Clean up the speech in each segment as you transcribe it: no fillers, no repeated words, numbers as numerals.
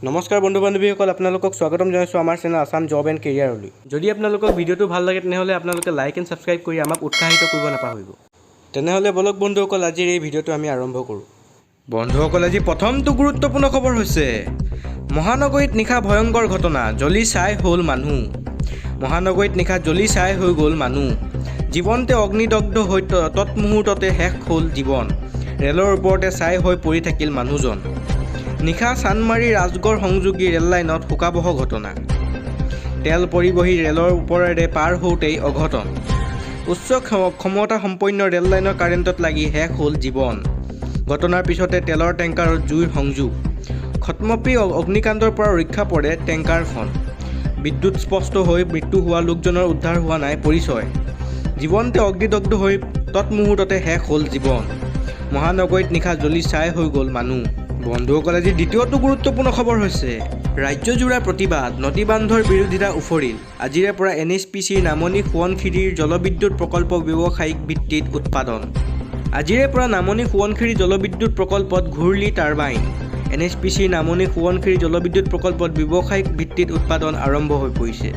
নমস্কাৰ বন্ধু বান্ধৱীসকল, আপোনালোকক স্বাগতম জনাইছোঁ আমাৰ চেনেল আসাম জব এণ্ড কেৰিয়াৰলৈ। যদি আপোনালোকক ভিডিঅ'টো ভাল লাগে তেনেহ'লে আপোনালোকে লাইক এণ্ড ছাবস্ক্ৰাইব কৰি আমাক উৎসাহিত কৰিব নাপাহৰিব। তেনেহ'লে বলক বন্ধুসকল, আজিৰ এই ভিডিঅ'টো আমি আৰম্ভ কৰোঁ। বন্ধুসকল, আজি প্ৰথমটো গুৰুত্বপূৰ্ণ খবৰ হৈছে মহানগৰীত নিশা ভয়ংকৰ ঘটনা, জ্বলি ছাই হ'ল মানুহ। মহানগৰীত নিশা জ্বলি ছাই হৈ গ'ল মানুহ। জীৱনতে অগ্নিদগ্ধ হৈ তৎমুহূৰ্ততে শেষ হ'ল জীৱন। ৰেলৰ ওপৰতে ছাই হৈ পৰি থাকিল মানুহজন। নিশা চানমাৰী ৰাজগড় সংযোগী ৰেল লাইনত শোকাবহ ঘটনা। তেল পৰিবহী ৰেলৰ ওপৰেৰে পাৰ হওঁতেই অঘটন। উচ্চ ক্ষমতা সম্পন্ন ৰেল লাইনৰ কাৰেণ্টত লাগি শেষ হ'ল জীৱন। ঘটনাৰ পিছতে তেলৰ টেংকাৰত জুইৰ সংযোগ। খটমপি অগ্নিকাণ্ডৰ পৰা ৰক্ষা পৰে টেংকাৰখন। বিদ্যুৎ স্পষ্ট হৈ মৃত্যু হোৱা লোকজনৰ উদ্ধাৰ হোৱা নাই পৰিচয়। জীৱনতে অগ্নিদগ্ধ হৈ তৎমুহূৰ্ততে শেষ হ'ল জীৱন। মহানগৰীত নিশা জ্বলি ছাই হৈ গ'ল মানুহ। বন্ধুসকল, আজি দ্বিতীয়টো গুৰুত্বপূৰ্ণ খবৰ হৈছে ৰাজ্যজোৰা প্ৰতিবাদ, নদী বান্ধৰ বিৰোধিতা উফৰিল। আজিৰে পৰা NHPCৰ নামনি সোৱণশিৰিৰ জলবিদ্যুৎ প্ৰকল্প ব্যৱসায়িক ভিত্তিত উৎপাদন। আজিৰে পৰা নামনি সোৱণশিৰি জলবিদ্যুৎ প্ৰকল্পত ঘূৰ্লি টাৰ্বাইন। NHPCৰ নামনি সোৱণশিৰি জলবিদ্যুৎ প্ৰকল্পত ব্যৱসায়িক ভিত্তিত উৎপাদন আৰম্ভ হৈ পৰিছে।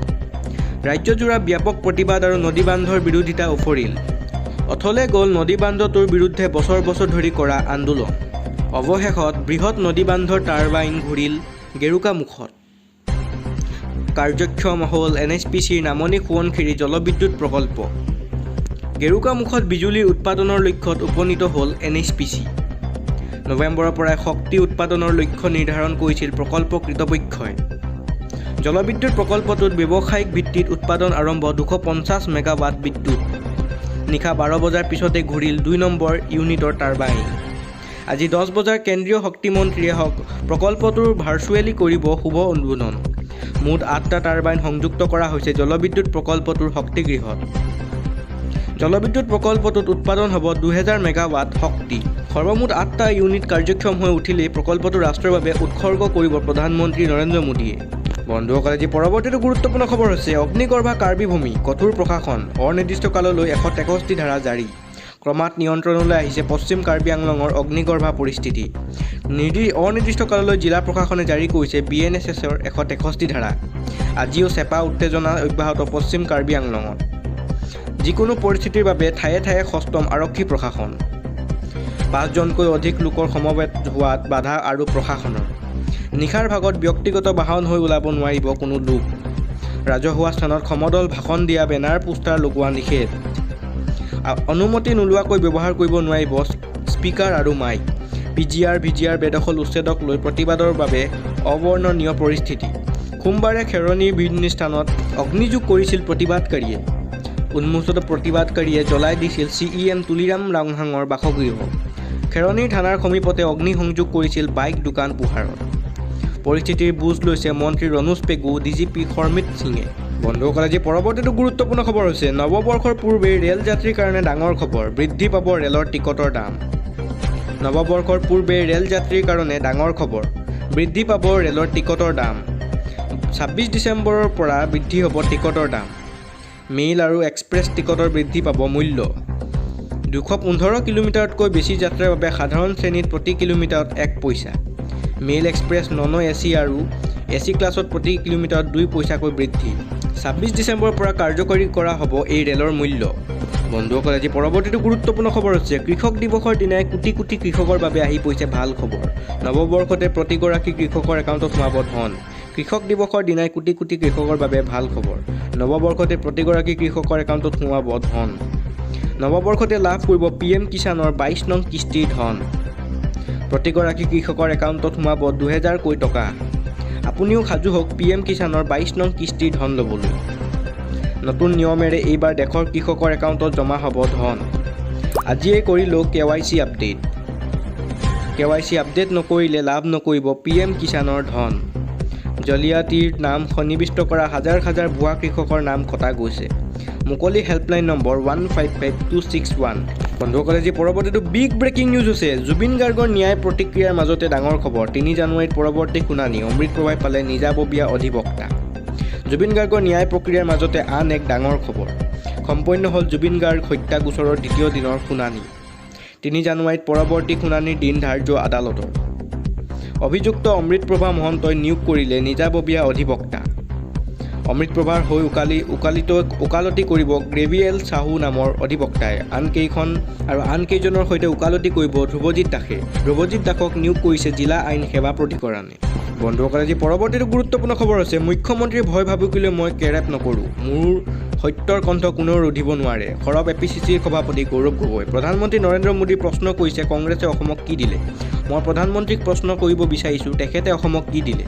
ৰাজ্যজোৰা ব্যাপক প্ৰতিবাদ আৰু নদী বান্ধৰ বিৰোধিতা উফৰিল। অথলে গ'ল নদী বান্ধটোৰ বিৰুদ্ধে বছৰ বছৰ ধৰি কৰা আন্দোলন। অৱশেষত বৃহৎ নদী বান্ধৰ টাৰ্বাইন ঘূৰিল গেৰুকামুখত। কাৰ্যক্ষম হ'ল NHPCৰ নামনি সোৱণশিৰি জলবিদ্যুৎ প্ৰকল্প। গেৰুকামুখত বিজুলীৰ উৎপাদনৰ লক্ষ্যত উপনীত হ'ল NHPC। নৱেম্বৰৰ পৰাই শক্তি উৎপাদনৰ লক্ষ্য নিৰ্ধাৰণ কৰিছিল প্ৰকল্প কৰ্তৃপক্ষই। জলবিদ্যুৎ প্ৰকল্পটোত ব্যৱসায়িক ভিত্তিত উৎপাদন আৰম্ভ 250 মেগাৱাট বিদ্যুৎ। নিশা 12 বজাৰ পিছতে ঘূৰিল 2 নম্বৰ ইউনিটৰ টাৰ্বাইন। আজি 10 বজাৰ কেন্দ্ৰীয় শক্তিমন্ত্ৰীয়ে প্ৰকল্পটোৰ ভাৰ্চুৱেলি কৰিব শুভ উদ্বোধন। মুঠ 8টা টাৰ্বাইন সংযুক্ত কৰা হৈছে জলবিদ্যুৎ প্ৰকল্পটোৰ শক্তিগৃহত। জলবিদ্যুৎ প্ৰকল্পটোত উৎপাদন হ'ব 2000 মেগাৱাট শক্তি। সৰ্বমুঠ 8টা ইউনিট কাৰ্যক্ষম হৈ উঠিলেই প্ৰকল্পটো ৰাষ্ট্ৰৰ বাবে উৎসৰ্গ কৰিব প্ৰধানমন্ত্ৰী নৰেন্দ্ৰ মোদীয়ে। বন্ধুসকল, আজি পৰৱৰ্তীটো গুৰুত্বপূৰ্ণ খবৰ হৈছে অগ্নিগৰ্ভা কাৰ্বি ভূমি, কঠোৰ প্ৰশাসন, অনিৰ্দিষ্ট কাললৈ 163 ধাৰা জাৰি। ক্ৰমাৎ নিয়ন্ত্ৰণলৈ আহিছে পশ্চিম কাৰ্বি আংলঙৰ অগ্নিগৰ্ভা পৰিস্থিতি। অনিৰ্দিষ্ট কাললৈ জিলা প্ৰশাসনে জাৰি কৰিছে BNSSৰ 163 ধাৰা। আজিও চেপা উত্তেজনা অব্যাহত পশ্চিম কাৰ্বি আংলঙত। যিকোনো পৰিস্থিতিৰ বাবে ঠায়ে ঠায়ে সষ্টম আৰক্ষী প্ৰশাসন। 5জনকৈ অধিক লোকৰ সমবেত হোৱাত বাধা আৰু প্ৰশাসনৰ। নিশাৰ ভাগত ব্যক্তিগত বাহন হৈ ওলাব নোৱাৰিব কোনো লোক। ৰাজহুৱা স্থানত সমদল ভাষণ দিয়া, বেনাৰ পোষ্টাৰ লগোৱা নিষেধ। অনুমতি নোলোৱাকৈ ব্যৱহাৰ কৰিব নোৱাৰিব স্পিকাৰ আৰু মাইক। PGR বেদখল উচ্ছেদক লৈ প্ৰতিবাদৰ বাবে অবৰ্ণনীয় পৰিস্থিতি। সোমবাৰে খেৰণীৰ বিভিন্ন স্থানত অগ্নিযোগ কৰিছিল প্ৰতিবাদকাৰীয়ে। উন্মোচিত প্ৰতিবাদকাৰীয়ে জ্বলাই দিছিল CEM তুলিৰাম ৰাংহাঙৰ বাসগৃহ। খেৰণীৰ থানাৰ সমীপতে অগ্নিসংযোগ কৰিছিল বাইক দোকান পোহাৰত। পৰিস্থিতিৰ বুজ লৈছে মন্ত্ৰী ৰণোজ পেগু, DGP শৰ্মিত সিঙে। বন্ধুসকল, আজি পৰৱৰ্তীটো গুৰুত্বপূৰ্ণ খবৰ হৈছে নৱবৰ্ষৰ পূৰ্বেই ৰেল যাত্ৰীৰ কাৰণে ডাঙৰ খবৰ, বৃদ্ধি পাব ৰেলৰ টিকটৰ দাম। নৱবৰ্ষৰ পূৰ্বেই ৰেল যাত্ৰীৰ কাৰণে ডাঙৰ খবৰ, বৃদ্ধি পাব ৰেলৰ টিকটৰ দাম। 26 ডিচেম্বৰৰ পৰা বৃদ্ধি হ'ব টিকটৰ দাম। মেইল আৰু এক্সপ্ৰেছ টিকটৰ বৃদ্ধি পাব মূল্য। 215 কিলোমিটাৰতকৈ বেছি যাত্ৰাৰ বাবে সাধাৰণ শ্ৰেণীত প্ৰতি কিলোমিটাৰত 1 পইচা। মেইল এক্সপ্ৰেছ নন AC আৰু AC ক্লাছত প্ৰতি কিলোমিটাৰত 2 পইচাকৈ বৃদ্ধি। 26 ডিচেম্বৰৰ পৰা কাৰ্যকৰী কৰা হ'ব এই ৰেলৰ মূল্য। বন্ধুসকল, আজি পৰৱৰ্তীটো গুৰুত্বপূৰ্ণ খবৰ হৈছে কৃষক দিৱসৰ দিনাই কোটি কোটি কৃষকৰ বাবে আহি পৰিছে ভাল খবৰ। নৱবৰ্ষতে প্ৰতিগৰাকী কৃষকৰ একাউণ্টত সোমাব ধন। কৃষক দিৱসৰ দিনাই কোটি কোটি কৃষকৰ বাবে ভাল খবৰ। নৱবৰ্ষতে প্ৰতিগৰাকী কৃষকৰ একাউণ্টত সোমাব ধন। নৱবৰ্ষতে লাভ কৰিব PM কিষাণৰ 22 নং কিস্তিৰ ধন। প্ৰতিগৰাকী কৃষকৰ একাউণ্টত সোমাব 2000 কৈ টকা। আপুনিও সাজু হওক PM কিষাণৰ 22 নং কিস্তিৰ ধন ল'বলৈ। নতুন নিয়মেৰে এইবাৰ দেশৰ কৃষকৰ একাউণ্টত জমা হ'ব ধন। আজিয়েই কৰি লওক KYC আপডেট। KYC আপডেট নকৰিলে লাভ নকৰিব PM কিষাণৰ ধন। জালিয়াতিৰ নাম সন্নিৱিষ্ট কৰা হাজাৰ হাজাৰ ভুৱা কৃষকৰ নাম কটা গৈছে। মুকলি হেল্পলাইন নম্বৰ 155261। বন্ধুসকলে, আজি পৰৱৰ্তীটো বিগ ব্ৰেকিং নিউজ হৈছে জুবিন গাৰ্গৰ ন্যায় প্ৰতিক্ৰিয়াৰ মাজতে ডাঙৰ খবৰ। 3 জানুৱাৰীত পৰৱৰ্তী শুনানি, অমৃতপ্ৰভাই পালে নিজাববীয়া অধিবক্তা। জুবিন গাৰ্গৰ ন্যায় প্ৰক্ৰিয়াৰ মাজতে আন এক ডাঙৰ খবৰ। সম্পন্ন হ'ল জুবিন গাৰ্গ হত্যা গোচৰৰ দ্বিতীয় দিনৰ শুনানি। 3 জানুৱাৰীত পৰৱৰ্তী শুনানিৰ দিন ধাৰ্য আদালতৰ। অভিযুক্ত অমৃতপ্ৰভা মহন্তই নিয়োগ কৰিলে নিজাববীয়া অধিবক্তা। অমৃতপ্ৰভাৰ হৈ ওকালতি কৰিব গ্ৰেভিয়েল চাহু নামৰ অধিবক্তাই। আন কেইজনৰ সৈতে ওকালতি কৰিব ধ্ৰুৱজিৎ দাসে। ধ্ৰুৱজিৎ দাসক নিয়োগ কৰিছে জিলা আইন সেৱা প্ৰাধিকৰণে। বন্ধুসকল, আজি পৰৱৰ্তীটো গুৰুত্বপূৰ্ণ খবৰ হৈছে মুখ্যমন্ত্ৰীৰ ভয় ভাবুকিলৈ মই কেৰেপ নকৰোঁ, মোৰ সত্যৰ কণ্ঠ কোনেও ৰুধিব নোৱাৰে। সৰব APCCৰ সভাপতি গৌৰৱ গগৈ। প্ৰধানমন্ত্ৰী নৰেন্দ্ৰ মোদীৰ প্ৰশ্ন কৰিছে কংগ্ৰেছে অসমক কি দিলে। মই প্ৰধানমন্ত্ৰীক প্ৰশ্ন কৰিব বিচাৰিছোঁ তেখেতে অসমক কি দিলে।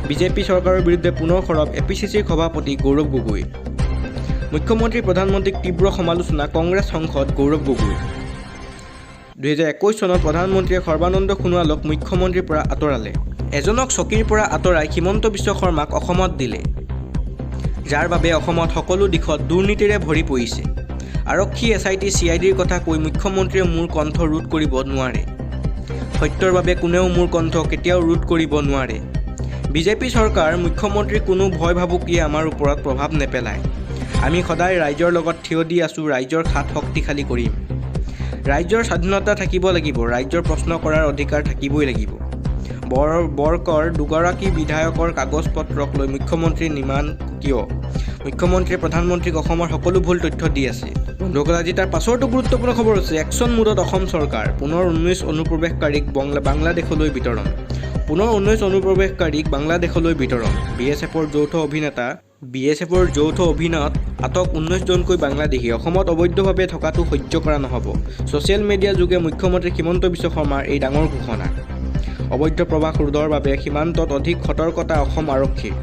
বিজেপি চৰকাৰৰ বিৰুদ্ধে পুনৰ সৰব APCCৰ সভাপতি গৌৰৱ গগৈ। মুখ্যমন্ত্ৰী প্ৰধানমন্ত্ৰীক তীব্ৰ সমালোচনা কংগ্ৰেছ সাংসদ গৌৰৱ গগৈ। 2021 চনত প্ৰধানমন্ত্ৰীয়ে সৰ্বানন্দ সোণোৱালক মুখ্যমন্ত্ৰীৰ পৰা আঁতৰালে। এজনক চকীৰ পৰা আঁতৰাই হিমন্ত বিশ্ব শৰ্মাক অসমত দিলে, যাৰ বাবে অসমত সকলো দিশত দুৰ্নীতিৰে ভৰি পৰিছে। আৰক্ষী SIT CIDৰ কথা কৈ মুখ্যমন্ত্ৰীয়ে মোৰ কণ্ঠ ৰোধ কৰিব নোৱাৰে। সত্যৰ বাবে কোনেও মোৰ কণ্ঠ কেতিয়াও ৰোধ কৰিব নোৱাৰে। বিজেপি চৰকাৰ মুখ্যমন্ত্ৰীৰ কোনো ভয় ভাবুকিয়ে আমাৰ ওপৰত প্ৰভাৱ নেপেলায়। আমি সদায় ৰাইজৰ লগত থিয় দি আছোঁ, ৰাইজৰ হাত শক্তিশালী কৰিম। ৰাইজৰ স্বাধীনতা থাকিব লাগিব, ৰাইজৰ প্ৰশ্ন কৰাৰ অধিকাৰ থাকিবই লাগিব। বৰকৰ দুগৰাকী বিধায়কৰ কাগজ পত্ৰক লৈ মুখ্যমন্ত্ৰী নিমান কিয়? মুখ্যমন্ত্ৰীয়ে প্ৰধানমন্ত্ৰীক অসমৰ সকলো ভুল তথ্য দি আছে। বন্ধুসকল, আজি তাৰ পাছৰটো গুৰুত্বপূৰ্ণ খবৰ হৈছে একশ্যন মোডত অসম চৰকাৰ। পুনৰ 19 অনুপ্ৰৱেশকাৰীক বাংলাদেশলৈ বিতৰণ। BSFৰ যৌথ অভিযানত আটক 19 জনকৈ বাংলাদেশী। অসমত অবৈধভাৱে থকাটো সহ্য কৰা নহ'ব। ছ'চিয়েল মিডিয়া যোগে মুখ্যমন্ত্ৰী হিমন্ত বিশ্ব শৰ্মাৰ এই ডাঙৰ ঘোষণা। অবৈধ প্ৰৱাস ৰোধৰ বাবে সীমান্তত অধিক সতৰ্কতা অসম আৰক্ষীৰ।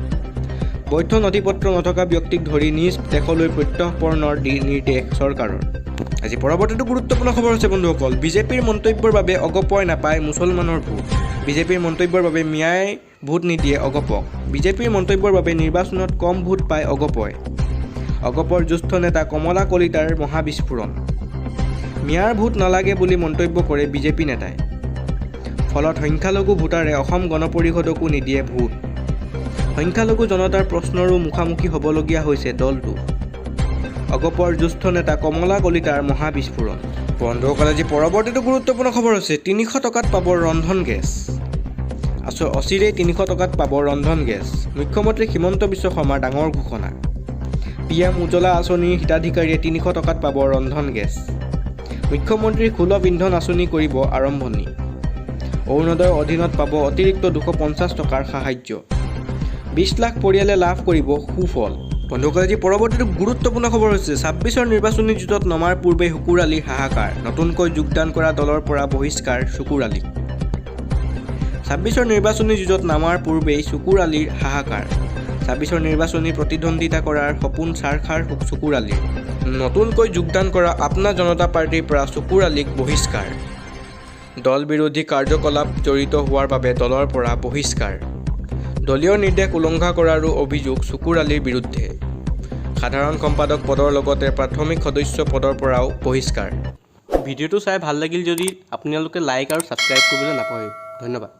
বৈধ নথিপত্ৰ নথকা ব্যক্তিক ধৰি নিজ দেশলৈ প্ৰত্যৰ্পণৰ নিৰ্দেশ চৰকাৰৰ। আজি পৰৱৰ্তীটো গুৰুত্বপূৰ্ণ খবৰ হৈছে বন্ধুসকল, বিজেপিৰ মন্তব্যৰ বাবে অগপয় নাপায় মুছলমানৰ ভোট। বিজেপিৰ মন্তব্যৰ বাবে মিয়াই ভোট নিদিয়ে অগপক। বিজেপিৰ মন্তব্যৰ বাবে নিৰ্বাচনত কম ভোট পায় অগপয়। অগপৰ জ্যেষ্ঠ নেতা কমলা কলিতাৰ মহাবিস্ফোৰণ। মিয়াৰ ভোট নালাগে বুলি মন্তব্য কৰে বিজেপি নেতাই। ফলত সংখ্যালঘু ভোটাৰে অসম গণ পৰিষদকো নিদিয়ে ভোট। সংখ্যালঘু জনতাৰ প্ৰশ্নৰো মুখামুখি হ'বলগীয়া হৈছে দলটো। অগপৰ জ্যেষ্ঠ নেতা কমলা কলিতাৰ মহাবিস্ফোৰণ। বন্ধুসকল, আজি পৰৱৰ্তীটো গুৰুত্বপূৰ্ণ খবৰ হৈছে 300 টকাত পাব ৰন্ধন গেছ। অচিৰেই 300 টকাত পাব ৰন্ধন গেছ। মুখ্যমন্ত্ৰী হিমন্ত বিশ্ব শৰ্মাৰ ডাঙৰ ঘোষণা। PM উজ্জ্বলা আঁচনিৰ হিতাধিকাৰীয়ে 300 টকাত পাব ৰন্ধন গেছ। মুখ্যমন্ত্ৰীৰ সুলভ ইন্ধন আঁচনি কৰিব আৰম্ভণি। অৰুণোদয়ৰ অধীনত পাব অতিৰিক্ত 250 টকাৰ সাহায্য। 20 লাখ পৰিয়ালে লাভ কৰিব সুফল। বন্ধুসকল, আজি পৰৱৰ্তীটো গুৰুত্বপূৰ্ণ খবৰ হৈছে 26ৰ নিৰ্বাচনী যুঁজত নমাৰ পূৰ্বে শুকুৰ আলীৰ হাহাকাৰ। নতুনকৈ যোগদান কৰা দলৰ পৰা বহিষ্কাৰ শুকুৰ আলী। 26ৰ নিৰ্বাচনী যুঁজত নামাৰ পূৰ্বেই শুকুৰ আলীৰ হাহাকাৰ। 26ৰ নিৰ্বাচনী প্ৰতিদ্বন্দ্বিতা কৰাৰ সপোন চাৰখাৰ শুকুৰ আলীৰ। নতুনকৈ যোগদান কৰা আপনা জনতা পাৰ্টিৰ পৰা শুকুৰ আলীক বহিষ্কাৰ। দল বিৰোধী কাৰ্যকলাপ জড়িত হোৱাৰ বাবে দলৰ পৰা বহিষ্কাৰ। দলীয় নিৰ্দেশ উলংঘা কৰাৰো অভিযোগ শুকুৰ আলীৰ বিৰুদ্ধে। সাধাৰণ সম্পাদক পদৰ লগতে প্ৰাথমিক সদস্য পদৰ পৰাও বহিষ্কাৰ। ভিডিঅ'টো চাই ভাল লাগিল যদি আপোনালোকে লাইক আৰু ছাবস্ক্ৰাইব কৰিবলৈ নাপাহৰিব। ধন্যবাদ।